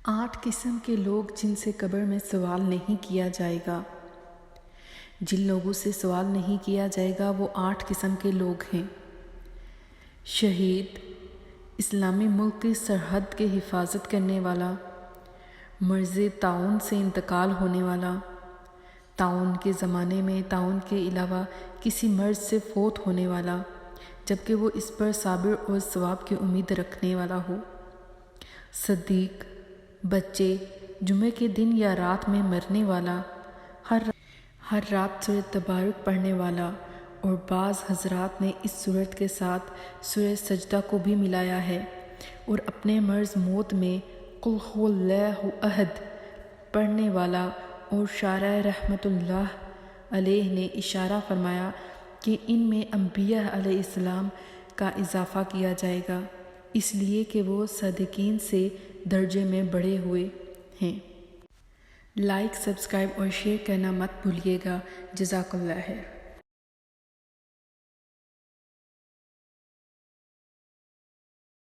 8 قسم کے لوگ جن سے قبر میں سوال نہیں کیا جائے گا۔ جن لوگوں سے سوال نہیں کیا جائے گا وہ 8 قسم کے لوگ ہیں۔ شہید، اسلامی ملک کی سرحد کے حفاظت کرنے والا، مرض طاعون سے انتقال ہونے والا، طاعون کے زمانے میں طاعون کے علاوہ کسی مرض سے فوت ہونے والا جبکہ وہ اس پر صابر اور ثواب کی امید رکھنے والا ہو، صدیق، بچے، جمعے کے دن یا رات میں مرنے والا، ہر رات سورۃ تبارک پڑھنے والا، اور بعض حضرات نے اس سورت کے ساتھ سورہ سجدہ کو بھی ملایا ہے، اور اپنے مرض موت میں قل هو اللہ احد پڑھنے والا، اور شارح رحمۃ اللہ علیہ نے اشارہ فرمایا کہ ان میں انبیاء علیہ السلام کا اضافہ کیا جائے گا اس لیے کہ وہ صادقین سے درجے میں بڑھے ہوئے ہیں۔ لائک، سبسکرائب اور شیئر کرنا مت بھولیے گا۔ جزاک اللہ خیر۔